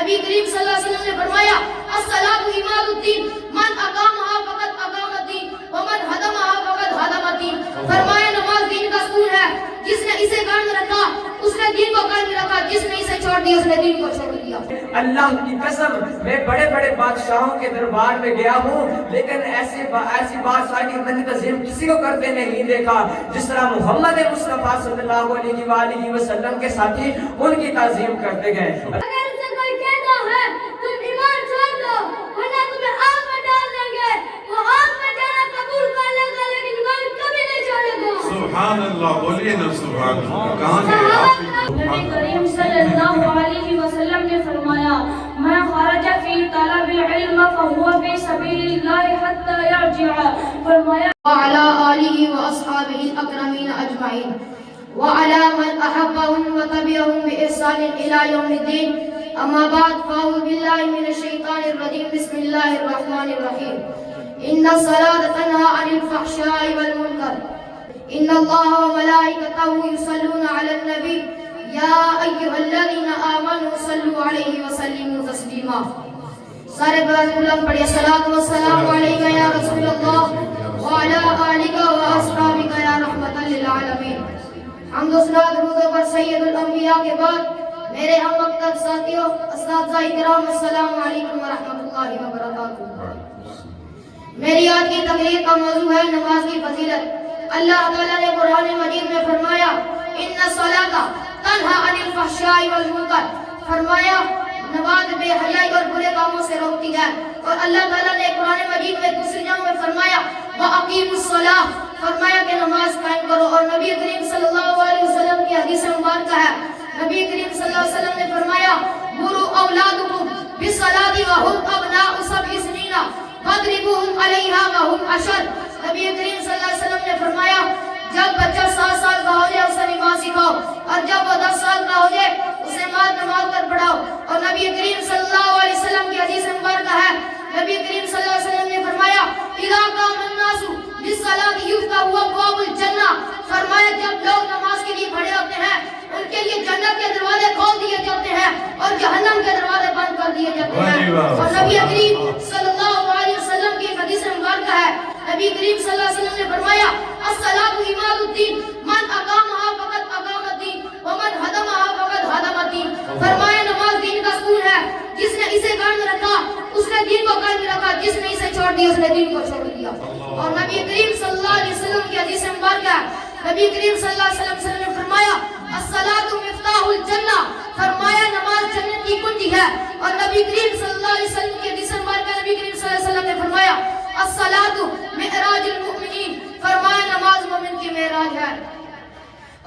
نبی کریم صلی اللہ علیہ وسلم نے فرمایا الصلاۃ عماد الدین من اقامها فقد اقام الدین ومن هدمها فقد هدم الدین. فرمایا نماز دین کا ستون ہے، جس نے اسے قائم رکھا اس نے دین کو قائم رکھا، جس نے اسے چھوڑ دیا اس نے دین کو چھوڑ دیا. اللہ کی قسم میں بڑے بڑے بادشاہوں کے دربار میں گیا ہوں لیکن ایسی بادشاہ کی تنظیم کسی کو کرتے نہیں دیکھا جس طرح محمد مصطفیٰ صلی اللہ علیہ وآلہ وسلم کے ساتھی ان کی تعظیم کرتے گئے. اگر اسے کوئی کہتا ہے تم ایمان چھوڑ دو ورنہ تمہیں آگ میں ڈال دیں گے، وہ آگ میں جانا قبول کر لے گا لیکن ایمان کبھی نہیں چھوڑے گا. سبحان اللہ، بولیے نا سبحان اللہ. کہاں گئے آپ؟ نبی کریم صلی اللہ علیہ وسلم نے فرمایا من خرج فی طلب العلم فهو فی سبیل اللہ حتی یرجع. فرمایا وعلی آلہ واصحابہ الاکرمین اجمعین وعلی من احبهم وتبعهم بإحسان الى یوم الدین. اما بعد فاعوذ باللہ من الشیطان الرجیم. بسم اللہ الرحمن الرحیم. ان الصلاة تنہی عن الفحشاء والمنکر ان اللہ وملائکتہ یصلون علی النبی یا ایھا الذین آمنوا صلوا علیہ وسلموا تسلیما. سارے برادر اللہ پڑھیے الصلاۃ والسلام علیک یا رسول اللہ وعلی آلک واصحابک یا رحمۃ للعالمین. حمد و ثنا درود پر سید الانبیاء کے بعد میرے ہم مکتب ساتھیوں اساتذہ کرام السلام علیکم ورحمۃ اللہ وبرکاتہ. میری آج کی تقریر کا موضوع ہے نماز کی فضیلت. اللہ تعالیٰ نے قرآن مجید میں فرمایا ان الصلاۃ تنہی عن الفحشاء والمنکر. فرمایا نماز بے حیائی اور برے کاموں سے روکتی ہے. اور اللہ تعالیٰ نے قرآن مجید میں دوسری جگہ میں فرمایا وَأَقِیمُوا الصَّلَاةَ. فرمایا کہ نماز قائم کرو. اور نبی کریم صلی اللہ علیہ وسلم کی حدیث مبارکہ ہے، نبی کریم صلی اللہ علیہ وسلم نے فرمایا مُرُوا أَوْلَادَكُمْ بِالصَّلَاةِ وَهُمْ أَبْنَاءُ سَبْعِ سِنِينَ وَاضْرِبُوهُمْ عَلَيْهَا وَهُمْ عَشْرٌ. نبی کریم صلی اللہ علیہ وسلم نے فرمایا جب بچہ 7 سال کا ہو جائے اسے نماز سکھاؤ اور جب وہ 10 سال کا ہو جائے اسے نماز پر پڑھاؤ. اور نبی کریم صلی اللہ علیہ وسلم کی حدیث مبارکہ ہے، نبی کریم صلی اللہ علیہ وسلم نے فرمایا اِذَا قَامَ النَّاسُ بِالصَّلَاةِ يُفْتَحُ أَبْوَابُ الْجَنَّةِ. فرمایا جب لوگ نماز کے لیے کھڑے ہوتے ہیں ان کے لیے جنت کے دروازے کھول دیے جاتے ہیں اور جہنم کے دروازے بند کر دیے جاتے ہیں. اور نبی کریم صلی اللہ علیہ وسلم کی حدیث مبارکہ ہے، نبی کریم صلی اللہ علیہ وسلم نے فرمایا الصلاۃ عماد الدین من اقامها فقد اقام الدین ومن هدمها فقد هدم الدین. فرمایا نماز دین کا ستون ہے، جس نے اسے قائم رکھا اس نے دین کو قائم رکھا، جس نے اسے چھوڑ دیا اس نے دین کو چھوڑ دیا. اور نبی کریم صلی اللہ علیہ وسلم کی حدیث مبارکہ ہے، نبی کریم صلی اللہ علیہ وسلم نے فرمایا الصلاۃ مفتاح الجنہ. فرمایا نماز جنت کی کنجی ہے. اور نبی کریم صلی اللہ علیہ وسلم کی حدیث مبارکہ نبی کریم صلی اللہ علیہ وسلم نے فرمایا الصلاۃ معراج المؤمنین. فرمایا نماز مومن کی معراج ہے.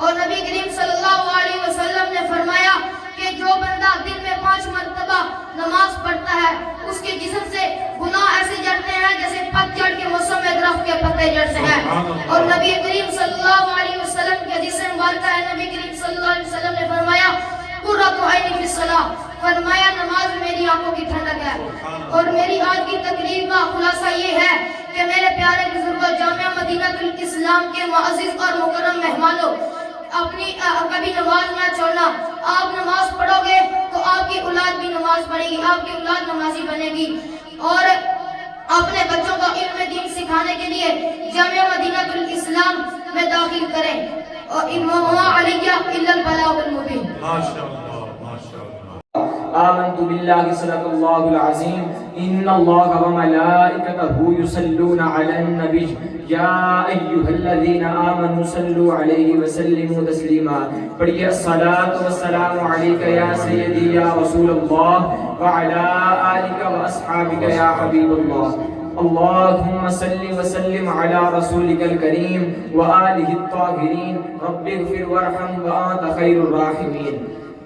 اور نبی کریم صلی اللہ علیہ وسلم نے فرمایا کہ جو بندہ دن میں 5 مرتبہ نماز پڑھتا ہے اس کے جسم سے گناہ ایسے جڑتے ہیں جیسے پتجھڑ کے موسم میں درخت کے پتے جڑتے ہیں. اور نبی کریم صلی اللہ علیہ وسلم کی حدیث مبارکہ ہے، نبی کریم صلی اللہ علیہ وسلم نے فرمایا قرۃ عینی فی الصلاۃ. فرمایا نماز میری آنکھوں کی ٹھنڈک ہے. اور میری آج کی تقریر کا خلاصہ یہ ہے کہ میرے پیارے بزرگوں، جامعہ مدینہ الاسلام کے معزز اور مکرم مہمانوں، اپنی کبھی نماز نہ چھوڑنا. آپ نماز پڑھو گے تو آپ کی اولاد بھی نماز پڑھے گی، آپ کی اولاد نمازی بنے گی. اور اپنے بچوں کو علم دین سکھانے کے لیے جامعہ مدینہ الاسلام میں داخل کریں. اور وما علیہ الا البلاغ المبین. آمنت باللہ صدق اللہ العظیم ان اللہ وملائکتہ یصلون علی النبی یا ایھا الذین آمنوا صلوا علیہ وسلموا تسلیما. پڑھیے الصلاۃ والسلام علیک یا سیدی یا رسول اللہ وعلی آلک واصحابک یا حبیب اللہ. اللهم صل وسلم على رسولك الكريم وآله الطاهرين رب اغفر وارحم وأنت خير الراحمين.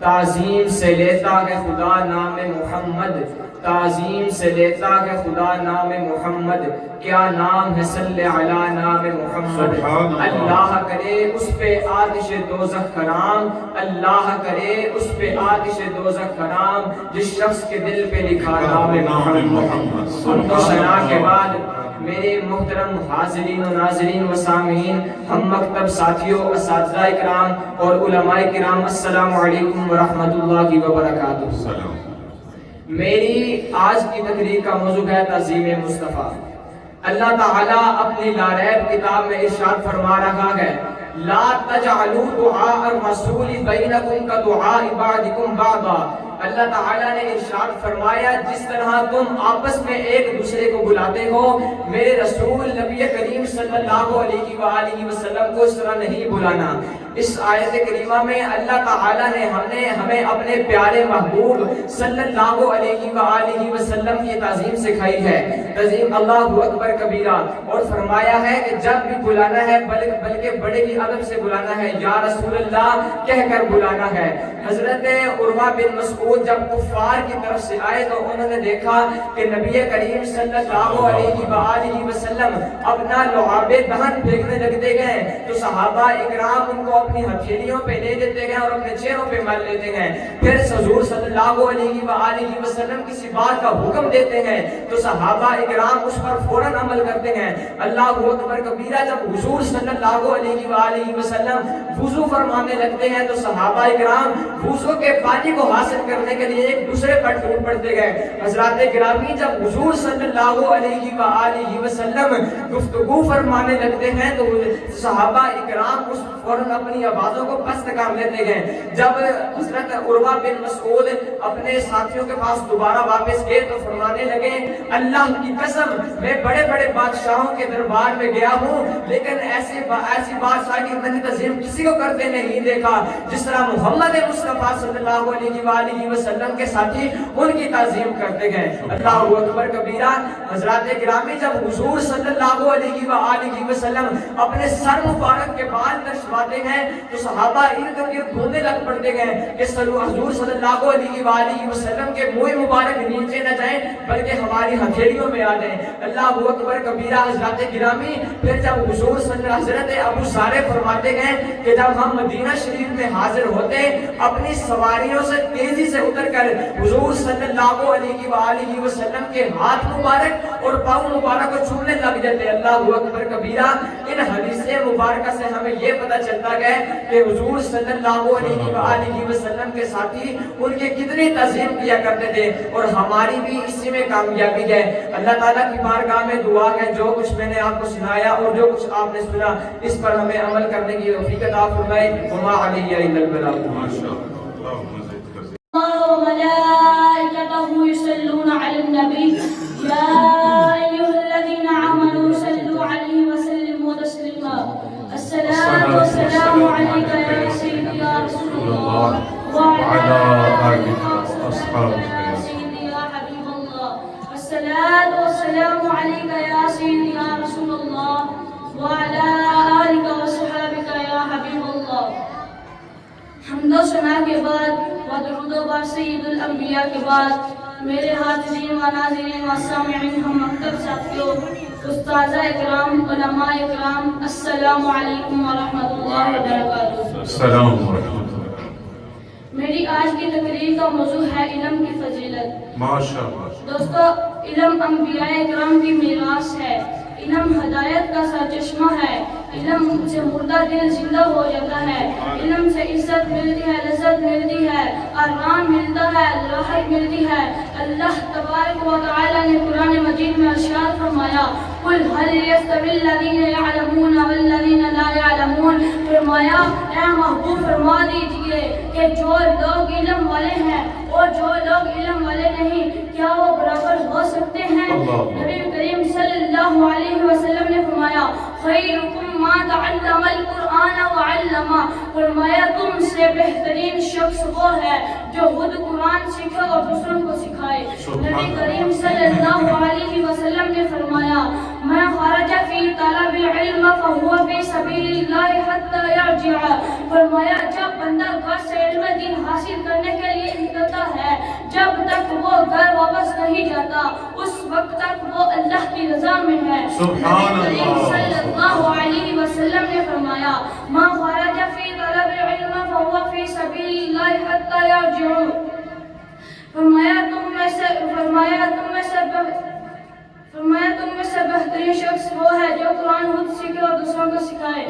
تعظیم سے لیتا ہے خدا نام محمد، تعظیم سے لیتا ہے خدا نام محمد. کیا نام ہے صلی علی نام محمد. اللہ کرے اس پہ آتش دوزخ کرام، اللہ کرے اس پہ آتش دوزخ کرام جس شخص کے دل پہ لکھا نام محمد. حمد و ثنا کے بعد میرے محترم حاضرین و ناظرین و سامعین، ہم مکتب ساتھیوں، اساتذہ اکرام اور علماء کرام، السلام علیکم ورحمۃ اللہ وبرکاتہ. میری آج کی تقریر کا موضوع ہے تعظیم مصطفیٰ۔ اللہ تعالیٰ اپنی لاریب کتاب میں ارشاد فرما رہا ہے لا تجعلوا دعاء الرسول بینکم کدعاء بعضکم بعضا۔ اللہ تعالیٰ نے ارشاد فرمایا جس طرح تم آپس میں ایک دوسرے کو بلاتے ہو میرے رسول نبی کریم صلی اللہ علیہ وآلہ وسلم کو اس طرح نہیں بلانا۔ اس آیت کریمہ میں اللہ تعالیٰ نے ہمیں اپنے پیارے محبوب صلی اللہ علیہ وآلہ وسلم کی تعظیم سکھائی ہے، تعظیم اللہ اکبر کبیرہ، اور فرمایا ہے کہ جب بھی بلانا ہے بلکہ بڑے ہی ادب سے بلانا ہے، یا رسول اللہ کہہ کر بلانا ہے۔ حضرت عروہ بن مسعود جب کفار کی طرف سے آئے تو انہوں نے دیکھا کہ نبی کریم صلی اللہ علیہ وآلہ وسلم اپنا لعاب دہن پھینکنے لگتے گئے تو صحابہ اکرام ان کو اپنی ہتھیلیوں پہ لے دیتے گئے اور اپنے چہروں پہ مل لیتے گئے۔ پھر حضور صلی اللہ علیہ وآلہ وسلم کسی بات کا حکم دیتے ہیں تو صحابہ اکرام اس پر فوراً عمل کرتے ہیں۔ اللہ اکبر کبیرہ جب حضور صلی اللہ علیہ وآلہ وسلم وضو فرمانے لگتے ہیں تو صحابہ اکرام وضو کے پانی کو حاصل کرنے کے لیے ایک دوسرے پر ٹوٹ پڑتے گئے۔ حضرات گرامی جب حضور صلی اللہ علیہ وآلہ وسلم گفتگو فرمانے لگتے ہیں تو صحابہ اکرام اس فوراً اپنی آوازوں کو پست کر لیتے گئے۔ جب حضرت عروہ بن مسعود اپنے ساتھیوں کے پاس دوبارہ واپس گئے تو فرمانے لگے اللہ کی قسم میں بڑے بڑے بادشاہوں کے دربار میں گیا ہوں لیکن ایسی بادشاہ کی اتنی تعظیم کسی کو کرتے نہیں دیکھا جس طرح محمد مصطفیٰ صلی اللہ علیہ وآلہ وسلم کے ساتھی ان کی تعظیم کرتے گئے۔ اللہ اکبر کبیرہ۔ حضرات گرامی جب حضور صلی اللہ علیہ وآلہ وسلم اپنے سر مبارک کے بال کشواتے ہیں تو صحابہ ارد گرد گھومنے لگ پڑتے گئے کہ حضور صلی اللہ علیہ وآلہ وسلم کے منہ مبارک نیچے نہ جائیں بلکہ ہماری ہتھیلیوں میں آ جائیں۔ اللہ اکبر کبیرہ۔ حضرات گرامی پھر جب حضور صلی اللہ حضرت ابو سارے فرماتے گئے کہ جب ہم مدینہ شریف میں حاضر ہوتے اپنی سواریوں سے تیزی سے اتر کر حضور صلی اللہ علیہ وآلہ وسلم کے ہاتھ مبارک اور پاؤں مبارک کو چھونے لگ جاتے۔ اللہ اکبر کبیرہ۔ ان حدیث مبارکہ سے ہمیں یہ پتہ چلتا ہے کہ حضور صلی اللہ علیہ وآلہ وسلم کے ساتھی ان کے کتنی تعظیم کیا کرتے تھے اور ہماری بھی اسی میں کامیابی ہے۔ اللہ تعالیٰ کی بارگاہ میں دعا ہے جو کچھ میں نے آپ کو سنایا اور جو کچھ آپ نے سنا اس پر ہمیں عمل کرنے کی توفیق عطا فرمائے۔ وما علیہ الا البلاغ۔ الله وملائكته يصلون على النبي يا أيها الذين آمنوا صلوا عليه وسلموا تسليما الصلاة والسلام عليك يا سيدي يا رسول الله وعلى آلك وأصحابك يا سيدي يا حبيب الله الصلاة والسلام عليك يا سيدي يا رسول الله وعلى آلك وصحابك يا حبيب الله۔ حمد و ثنا کے بعد و درود و بر سید الانبیاء کے بعد میرے حاضرین و ناظرین و سامعین ہم مکتب ساتھیوں استاذہ اکرام علماء اکرام السلام علیکم ورحمۃ اللہ وبرکاتہ۔ السلام ورحمۃ اللہ۔ میری آج کی تقریر کا موضوع ہے علم کی فضیلت۔ ماشاءاللہ۔ دوستو علم انبیاء اکرام کی میراث ہے، علم ہدایت کا سرچشمہ ہے، علم سے مردہ دل زندہ ہو جاتا ہے، علم سے عزت ملتی ہے، لذت ملتی ہے، آرام ملتا ہے، راحت ملتی ہے۔ اللہ تبارک و تعالی نے قرآن مجید میں ارشاد فرمایا قل هل يستوي الذين يعلمون والذين لا يعلمون، فرمایا اے محبوب فرما دیجئے کہ جو لوگ علم والے ہیں اور جو لوگ علم والے نہیں کیا وہ برابر ہو سکتے ہیں؟ نبی کریم صلی اللہ علیہ وسلم نے فرمایا خیرکم ما تعلم القرآن وعلما، فرمایا تم سے بہترین شخص وہ ہے جو خود قرآن سیکھے اور دوسروں کو سکھائے۔ نبی کریم صلی اللہ علیہ وسلم نے فرمایا میں خرج فی طلب العلم فهو فی سبیل اللہ حتی یرجع، فرمایا جب بندہ گھر سے علم دین حاصل کرنے کے لیے نکلتا ہے جب تک وہ گھر واپس نہیں جاتا اس وقت تک وہ اللہ کی رضا میں ہے۔ سبحان نبی کریم صلی اللہ علیہ وسلم نے فرمایا من خرج فی طلب العلم فهو فی سبیل اللہ حتی یرجع، فرمایا تم میں سے بہترین شخص وہ ہے جو قرآن خود سیکھے اور دوسروں کو سکھائے۔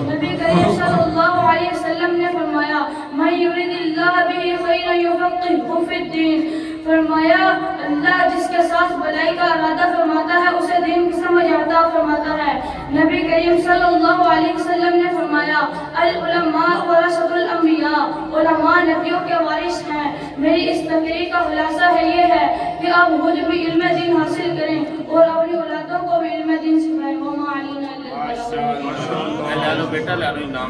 نبی کریم صلی اللہ علیہ وسلم نے فرمایا من یرید اللہ بہ خیرا یفقہہ فی الدین، فرمایا اللہ جس کے ساتھ بھلائی کا ارادہ فرماتا ہے اسے دین کی سمجھ عطا فرماتا ہے۔ نبی کریم صلی اللہ علیہ وسلم نے فرمایا العلماء ورثۃ الانبیاء، علماء نبیوں کے وارث ہیں۔ میری اس تقریر کا خلاصہ یہ ہے کہ آپ خود بھی علم دین حاصل کریں اور اپنی اولادوں کو بھی علم دین سکھائیں۔ وما علینا الا البلاغ۔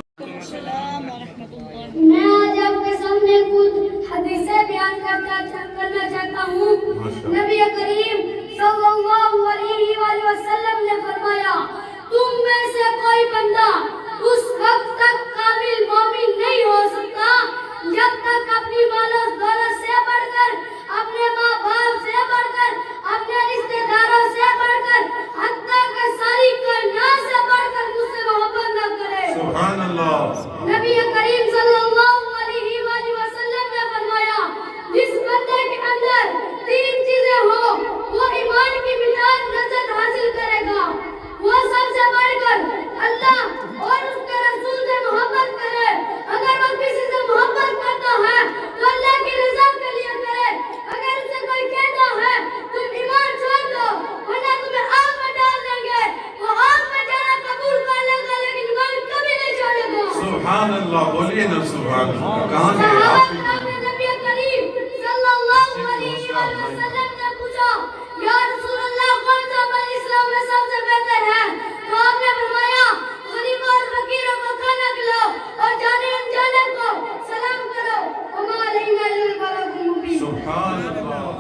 میں آج آپ کے سامنے کچھ حدیثیں بیان کرنا چاہتا ہوں۔ نبی کریم صلی اللہ علیہ وآلہ وسلم نے فرمایا تم میں سے کوئی بندہ اس وقت تک کامل مومن نہیں ہو سکتا جب تک اپنی مال و دولت سے بڑھ کر، اپنے ماں باپ سے بڑھ کر، اپنے رشتہ داروں سے بڑھ کر، حتیٰ کہ ساری کائنات سے بڑھ کر مجھ سے محبت نہ کرے۔ سبحان اللہ۔ نبی کریم صلی اللہ علیہ وآلہ وسلم نے فرمایا جس بندے کے اندر تین چیزیں ہو وہ ایمان کی مٹھاس لذت حاصل کرے گا، وہ سب سے بڑھ کر اللہ اور اس کے رسول سے محبت کرے۔ اگر وہ کسی سے محبت کرتا ہے تو اللہ کی رضا کے لیے کرے۔ اگر اسے کوئی کہتا ہے تم ایمان چھوڑ دو ورنہ تمہیں آگ میں ڈال دیں گے، وہ آگ میں جانا قبول کر لے گا لیکن ایمان کبھی نہیں چھوڑے گا۔ سبحان اللہ، بولیے نا سبحان اللہ۔ کہاں گئے آپ؟ نبی کریم صلی اللہ علیہ وسلم نے پوچھا یا رسول اللہ کون سا عمل اسلام میں سب سے بہتر ہے؟ تو آپ نے فرمایا غریبوں اور فقیروں کو کھانا کھلاؤ اور جانے انجانے کو سلام کرو۔ وما علینا الا البلاغ المبین۔ سبحان اللہ۔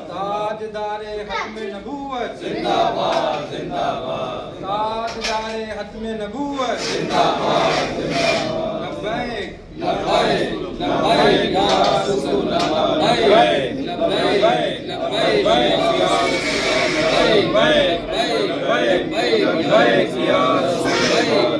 تاجدار ختم نبوت زندہ باد زندہ باد، تاجدار ختم نبوت زندہ باد زندہ باد، لبیک لبیک لبیک یا رسول اللہ، لبیک لبیک لبیک یا رسول اللہ، لبیک لبیک لبیک یا رسول اللہ۔